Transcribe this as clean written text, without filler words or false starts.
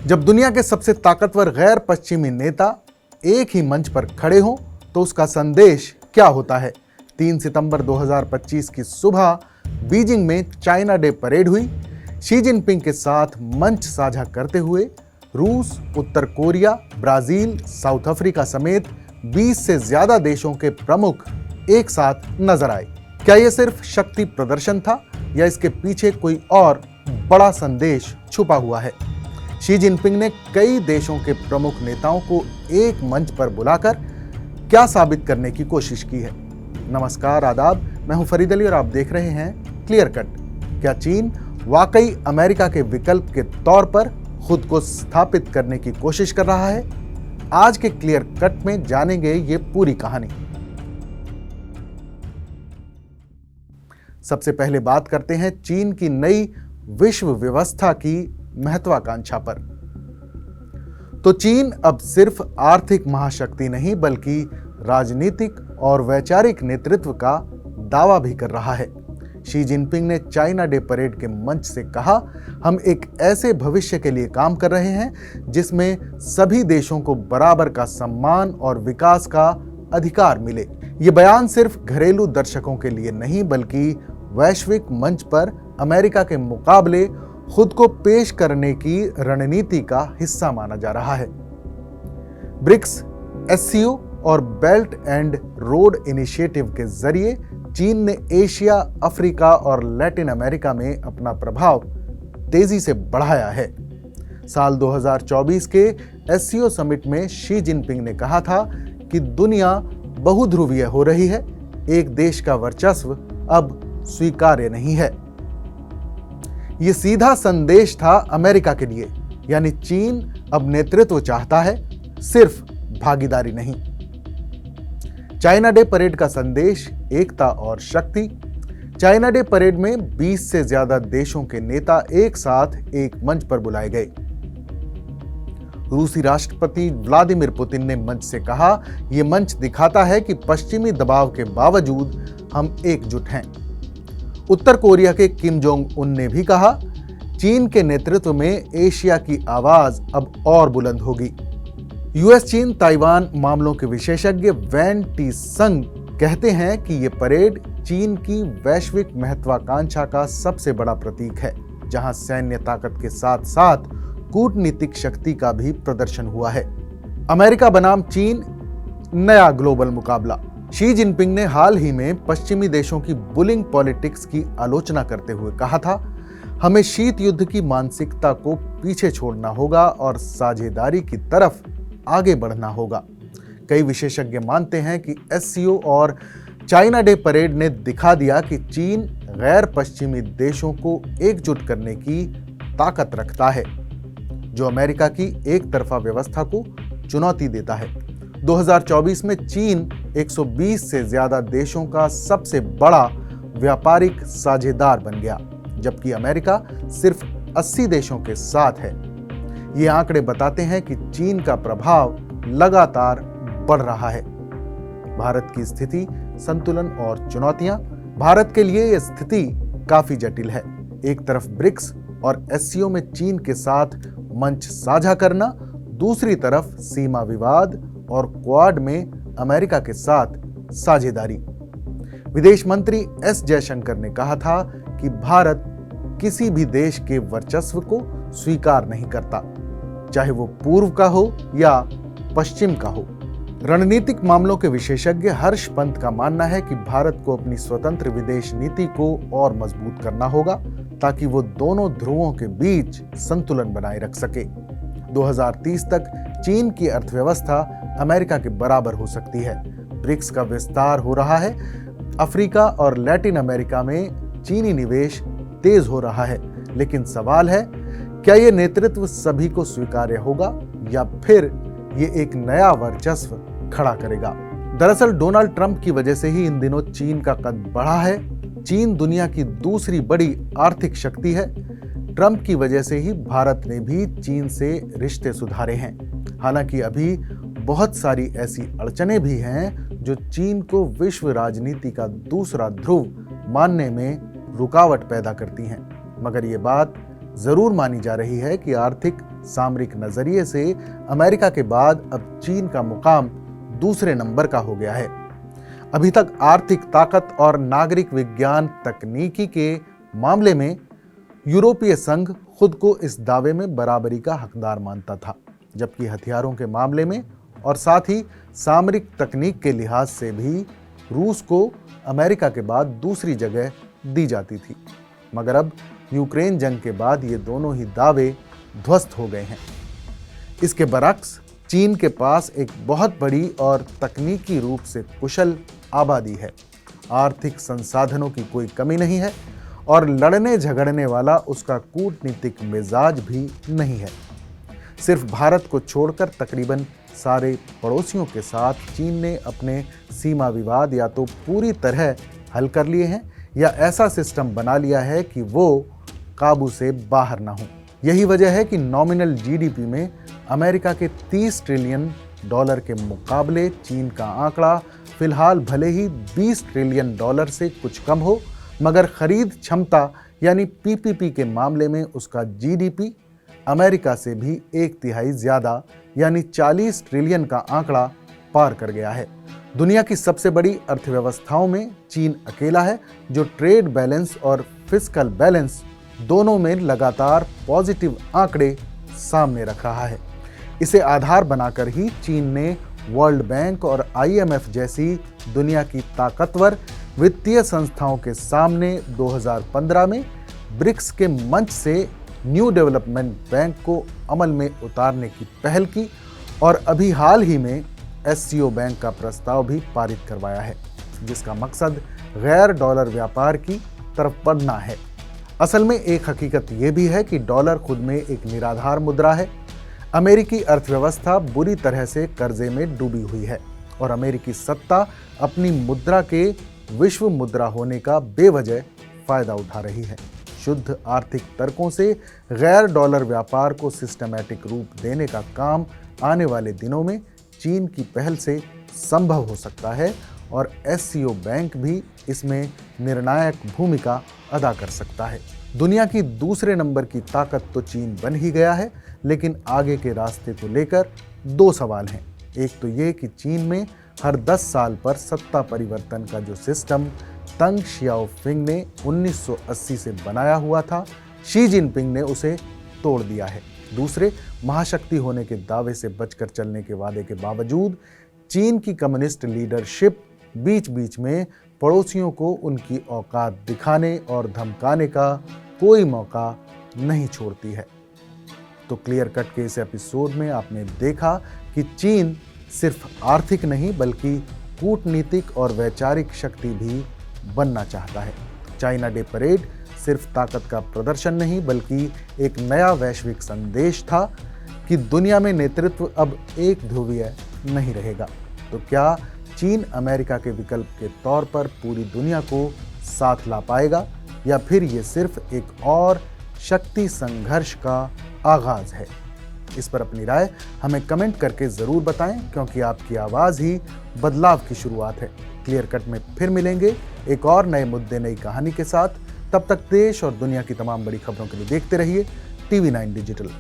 जब दुनिया के सबसे ताकतवर गैर पश्चिमी नेता एक ही मंच पर खड़े हों तो उसका संदेश क्या होता है। 3 सितंबर 2025 की सुबह बीजिंग में चाइना डे परेड हुई। शी जिनपिंग के साथ मंच साझा करते हुए रूस, उत्तर कोरिया, ब्राजील, साउथ अफ्रीका समेत 20 से ज्यादा देशों के प्रमुख एक साथ नजर आए। क्या यह सिर्फ शक्ति प्रदर्शन था या इसके पीछे कोई और बड़ा संदेश छुपा हुआ है। शी जिनपिंग ने कई देशों के प्रमुख नेताओं को एक मंच पर बुलाकर क्या साबित करने की कोशिश की है। नमस्कार, आदाब, मैं हूं फरीद अली और आप देख रहे हैं क्लियर कट। क्या चीन वाकई अमेरिका के विकल्प के तौर पर खुद को स्थापित करने की कोशिश कर रहा है? आज के क्लियर कट में जानेंगे ये पूरी कहानी। सबसे पहले बात करते हैं चीन की नई विश्व व्यवस्था की महत्वाकांक्षा पर। तो चीन अब सिर्फ आर्थिक महाशक्ति नहीं बल्कि राजनीतिक और वैचारिक नेतृत्व का दावा भी कर रहा है। शी जिनपिंग ने चाइना डे परेड के मंच से कहा, हम एक ऐसे भविष्य के लिए काम कर रहे हैं जिसमें सभी देशों को बराबर का सम्मान और विकास का अधिकार मिले। ये बयान सिर्फ घरेलू दर्शकों के लिए नहीं बल्कि वैश्विक मंच पर अमेरिका के मुकाबले खुद को पेश करने की रणनीति का हिस्सा माना जा रहा है। ब्रिक्स, एससीओ और बेल्ट एंड रोड इनिशिएटिव के जरिए चीन ने एशिया, अफ्रीका और लैटिन अमेरिका में अपना प्रभाव तेजी से बढ़ाया है। साल 2024 के एससीओ समिट में शी जिनपिंग ने कहा था कि दुनिया बहुध्रुवीय हो रही है, एक देश का वर्चस्व अब स्वीकार्य नहीं है। यह सीधा संदेश था अमेरिका के लिए, यानी चीन अब नेतृत्व चाहता है, सिर्फ भागीदारी नहीं। चाइना डे परेड का संदेश एकता और शक्ति। चाइना डे परेड में 20 से ज्यादा देशों के नेता एक साथ एक मंच पर बुलाए गए। रूसी राष्ट्रपति व्लादिमीर पुतिन ने मंच से कहा, यह मंच दिखाता है कि पश्चिमी दबाव के बावजूद हम एकजुट हैं। उत्तर कोरिया के किम जोंग उन ने भी कहा, चीन के नेतृत्व में एशिया की आवाज अब और बुलंद होगी। यूएस चीन ताइवान मामलों के विशेषज्ञ वैन टी संग कहते हैं कि यह परेड चीन की वैश्विक महत्वाकांक्षा का सबसे बड़ा प्रतीक है, जहां सैन्य ताकत के साथ साथ कूटनीतिक शक्ति का भी प्रदर्शन हुआ है। अमेरिका बनाम चीन, नया ग्लोबल मुकाबला। शी जिनपिंग ने हाल ही में पश्चिमी देशों की बुलिंग पॉलिटिक्स की आलोचना करते हुए कहा था, हमें शीत युद्ध की मानसिकता को पीछे छोड़ना होगा और साझेदारी की तरफ आगे बढ़ना होगा। कई विशेषज्ञ मानते हैं कि एससीओ और चाइना डे परेड ने दिखा दिया कि चीन गैर पश्चिमी देशों को एकजुट करने की ताकत रखता है, जो अमेरिका की एक तरफा व्यवस्था को चुनौती देता है। 2024 में चीन 120 से ज्यादा देशों का सबसे बड़ा व्यापारिक साझेदार बन गया, जबकि अमेरिका सिर्फ 80 देशों के साथ है। ये आंकड़े बताते हैं कि चीन का प्रभाव लगातार बढ़ रहा है। भारत की स्थिति, संतुलन और चुनौतियां। भारत के लिए यह स्थिति काफी जटिल है। एक तरफ ब्रिक्स और एससीओ में चीन के साथ मंच साझा करना, दूसरी तरफ सीमा विवाद और क्वाड में अमेरिका के साथ साझेदारी। विदेश मंत्री एस जयशंकर ने कहा था कि भारत किसी भी देश के वर्चस्व को स्वीकार नहीं करता, चाहे वो पूर्व का हो या पश्चिम का हो। रणनीतिक मामलों के विशेषज्ञ हर्ष पंत का मानना है कि भारत को अपनी स्वतंत्र विदेश नीति को और मजबूत करना होगा ताकि वो दोनों ध्रुवों के बीच संतुलन बनाए रख सके। 2030 तक चीन की अर्थव्यवस्था अमेरिका के बराबर हो सकती है। ब्रिक्स का विस्तार हो रहा है। अफ्रीका और लैटिन अमेरिका में चीनी निवेश तेज हो रहा है, लेकिन सवाल है, क्या यह नेतृत्व सभी को स्वीकार्य होगा या फिर ये एक नया वर्चस्व खड़ा करेगा। दरअसल डोनाल्ड ट्रंप की वजह से ही इन दिनों चीन का कद बढ़ा है। चीन दुनिया की दूसरी बड़ी आर्थिक शक्ति है। ट्रंप की वजह से ही भारत ने भी चीन से रिश्ते सुधारे हैं। हालांकि अभी बहुत सारी ऐसी अड़चनें भी हैं जो चीन को विश्व राजनीति का दूसरा ध्रुव मानने में रुकावट पैदा करती हैं। मगर ये बात जरूर मानी जा रही है कि आर्थिक सामरिक नजरिए से अमेरिका के बाद अब चीन का मुकाम दूसरे नंबर का हो गया है। अभी तक आर्थिक ताकत और नागरिक विज्ञान तकनीकी के मामले में यूरोपीय संघ खुद को इस दावे में बराबरी का हकदार मानता था, जबकि हथियारों के मामले में और साथ ही सामरिक तकनीक के लिहाज से भी रूस को अमेरिका के बाद दूसरी जगह दी जाती थी। मगर अब यूक्रेन जंग के बाद ये दोनों ही दावे ध्वस्त हो गए हैं। इसके बरक्स चीन के पास एक बहुत बड़ी और तकनीकी रूप से कुशल आबादी है, आर्थिक संसाधनों की कोई कमी नहीं है और लड़ने झगड़ने वाला उसका कूटनीतिक मिजाज भी नहीं है। सिर्फ भारत को छोड़कर तकरीबन सारे पड़ोसियों के साथ चीन ने अपने सीमा विवाद या तो पूरी तरह हल कर लिए हैं या ऐसा सिस्टम बना लिया है कि वो काबू से बाहर ना हो। यही वजह है कि नॉमिनल जीडीपी में अमेरिका के 30 ट्रिलियन डॉलर के मुकाबले चीन का आंकड़ा फिलहाल भले ही 20 ट्रिलियन डॉलर से कुछ कम हो, मगर खरीद क्षमता यानी पीपीपी के मामले में उसका जीडीपी अमेरिका से भी 1/3 ज्यादा यानी 40 ट्रिलियन का आंकड़ा पार कर गया है। दुनिया की सबसे बड़ी अर्थव्यवस्थाओं में चीन अकेला है जो ट्रेड बैलेंस और फिस्कल बैलेंस दोनों में लगातार पॉजिटिव आंकड़े सामने रख रहा है। इसे आधार बनाकर ही चीन ने वर्ल्ड बैंक और आईएमएफ जैसी दुनिया की ताकतवर वित्तीय संस्थाओं के सामने 2015 में ब्रिक्स के मंच से न्यू डेवलपमेंट बैंक को अमल में उतारने की पहल की और अभी हाल ही में एससीओ बैंक का प्रस्ताव भी पारित करवाया है, जिसका मकसद गैर डॉलर व्यापार की तरफ बढ़ना है। असल में एक हकीकत यह भी है कि डॉलर खुद में एक निराधार मुद्रा है। अमेरिकी अर्थव्यवस्था बुरी तरह से कर्जे में डूबी हुई है और अमेरिकी सत्ता अपनी मुद्रा के विश्व मुद्रा होने का बेवजह फायदा उठा रही है। शुद्ध आर्थिक तर्कों से गैर डॉलर व्यापार को सिस्टमैटिक रूप देने का काम आने वाले दिनों में चीन की पहल से संभव हो सकता है और एससीओ बैंक भी इसमें निर्णायक भूमिका अदा कर सकता है। दुनिया की दूसरे नंबर की ताकत तो चीन बन ही गया है, लेकिन आगे के रास्ते को लेकर 2 सवाल हैं। एक तो ये कि चीन में हर 10 साल पर सत्ता परिवर्तन का जो सिस्टम तंग शियाओफिंग ने 1980 से बनाया हुआ था, शी जिनपिंग ने उसे तोड़ दिया है। दूसरे, महाशक्ति होने के दावे से बचकर चलने के वादे के बावजूद चीन की कम्युनिस्ट लीडरशिप बीच बीच में पड़ोसियों को उनकी औकात दिखाने और धमकाने का कोई मौका नहीं छोड़ती है। तो क्लियर कट के इस एपिसोड में आपने देखा कि चीन सिर्फ आर्थिक नहीं बल्कि कूटनीतिक और वैचारिक शक्ति भी बनना चाहता है। चाइना डे परेड सिर्फ ताकत का प्रदर्शन नहीं बल्कि एक नया वैश्विक संदेश था कि दुनिया में नेतृत्व अब एक ध्रुवीय नहीं रहेगा। तो क्या चीन अमेरिका के विकल्प के तौर पर पूरी दुनिया को साथ ला पाएगा या फिर ये सिर्फ एक और शक्ति संघर्ष का आगाज है? इस पर अपनी राय हमें कमेंट करके जरूर बताएं, क्योंकि आपकी आवाज ही बदलाव की शुरुआत है। क्लियर कट में फिर मिलेंगे एक और नए मुद्दे, नई कहानी के साथ। तब तक देश और दुनिया की तमाम बड़ी खबरों के लिए देखते रहिए TV9 डिजिटल।